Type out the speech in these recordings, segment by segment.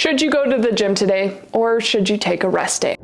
Should you go to the gym today, or should you take a rest day?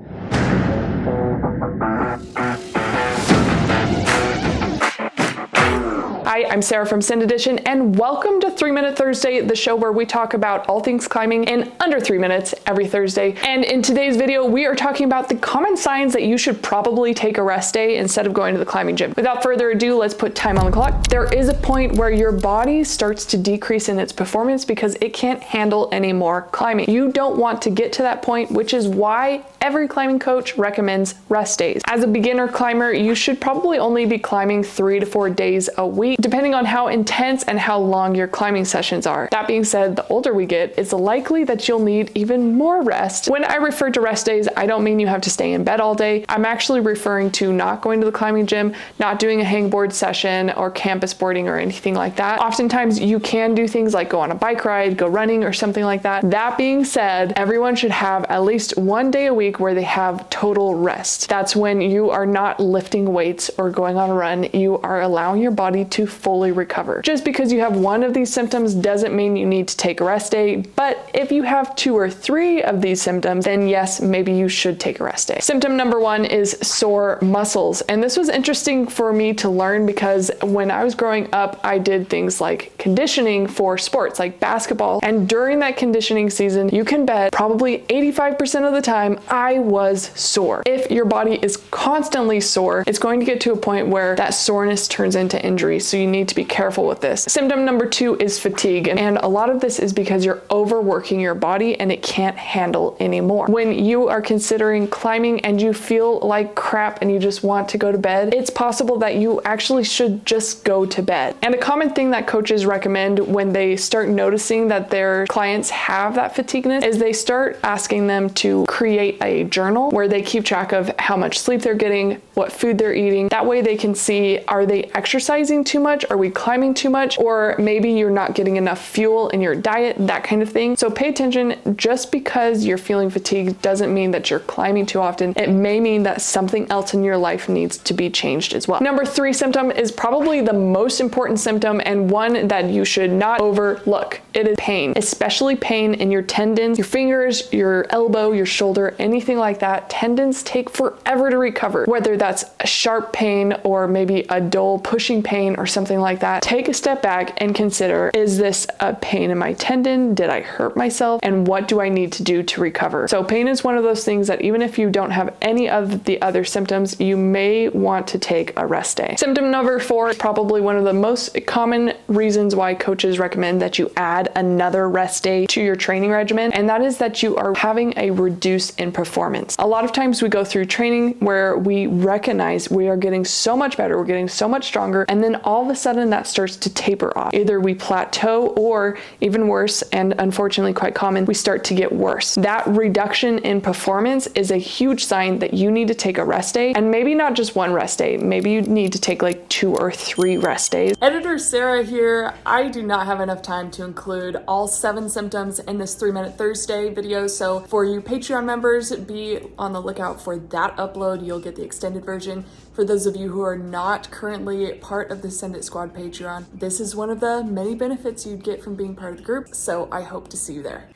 Hi, I'm Sarah from Send Edition, and welcome to 3 Minute Thursday, the show where we talk about all things climbing in under 3 minutes every Thursday. And in today's video, we are talking about the common signs that you should probably take a rest day instead of going to the climbing gym. Without further ado, let's put time on the clock. There is a point where your body starts to decrease in its performance because it can't handle any more climbing. You don't want to get to that point, which is why every climbing coach recommends rest days. As a beginner climber, you should probably only be climbing 3 to 4 days a week, depending on how intense and how long your climbing sessions are. That being said, the older we get, it's likely that you'll need even more rest. When I refer to rest days, I don't mean you have to stay in bed all day. I'm actually referring to not going to the climbing gym, not doing a hangboard session or campus boarding or anything like that. Oftentimes you can do things like go on a bike ride, go running or something like that. That being said, everyone should have at least 1 day a week where they have total rest. That's when you are not lifting weights or going on a run. You are allowing your body to fully recover. Just because you have one of these symptoms doesn't mean you need to take a rest day, but if you have 2 or 3 of these symptoms, then yes, maybe you should take a rest day. Symptom number 1 is sore muscles. And this was interesting for me to learn because when I was growing up, I did things like conditioning for sports like basketball. And during that conditioning season, you can bet probably 85% of the time I was sore. If your body is constantly sore, it's going to get to a point where that soreness turns into injury. So you need to be careful with this. Symptom number 2 is fatigue. And a lot of this is because you're overworking your body and it can't handle anymore. When you are considering climbing and you feel like crap and you just want to go to bed, it's possible that you actually should just go to bed. And a common thing that coaches recommend when they start noticing that their clients have that fatigueness is they start asking them to create a journal where they keep track of how much sleep they're getting, what food they're eating. That way they can see, are they exercising too much? Are we climbing too much? Or maybe you're not getting enough fuel in your diet, that kind of thing. So pay attention. Just because you're feeling fatigued doesn't mean that you're climbing too often. It may mean that something else in your life needs to be changed as well. Number 3 symptom is probably the most important symptom and one that you should not overlook. It is pain, especially pain in your tendons, your fingers, your elbow, your shoulder, anything like that. Tendons take forever to recover, whether that's a sharp pain or maybe a dull pushing pain or something like that. Take a step back and consider, is this a pain in my tendon? Did I hurt myself? And what do I need to do to recover? So pain is one of those things that even if you don't have any of the other symptoms, you may want to take a rest day. Symptom number 4 is probably one of the most common reasons why coaches recommend that you add another rest day to your training regimen, and that is that you are having a reduce in performance. A lot of times we go through training where we recognize we are getting so much better, we're getting so much stronger, and then all of a sudden that starts to taper off. Either we plateau or even worse, and unfortunately quite common, we start to get worse. That reduction in performance is a huge sign that you need to take a rest day, and maybe not just one rest day. Maybe you need to take like 2 or 3 rest days. Editor Sarah here. I do not have enough time to include all 7 symptoms in this 3 Minute Thursday video, so for you Patreon members, be on the lookout for that upload. You'll get the extended version. For those of you who are not currently part of the Send It Squad Patreon, this is one of the many benefits you'd get from being part of the group, so I hope to see you there.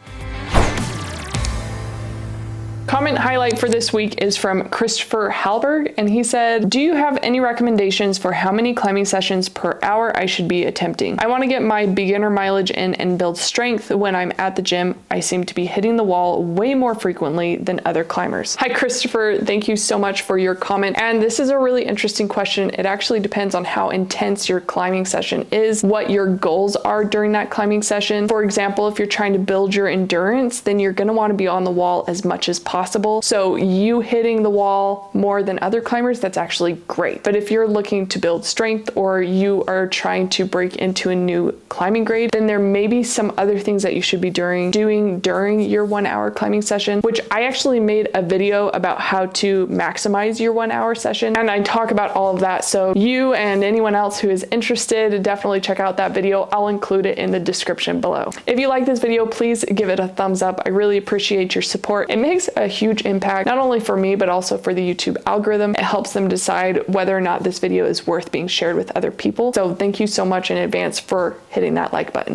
Comment highlight for this week is from Christopher Halberg, and he said, do you have any recommendations for how many climbing sessions per hour I should be attempting? I want to get my beginner mileage in and build strength when I'm at the gym. I seem to be hitting the wall way more frequently than other climbers. Hi Christopher, thank you so much for your comment. And this is a really interesting question. It actually depends on how intense your climbing session is, what your goals are during that climbing session. For example, if you're trying to build your endurance, then you're going to want to be on the wall as much as possible. So you hitting the wall more than other climbers, that's actually great. But if you're looking to build strength or you are trying to break into a new climbing grade, then there may be some other things that you should be doing during your 1 hour climbing session, which I actually made a video about how to maximize your 1 hour session. And I talk about all of that. So you and anyone else who is interested, definitely check out that video. I'll include it in the description below. If you like this video, please give it a thumbs up. I really appreciate your support. It makes a huge impact, not only for me, but also for the YouTube algorithm. It helps them decide whether or not this video is worth being shared with other people. So thank you so much in advance for hitting that like button.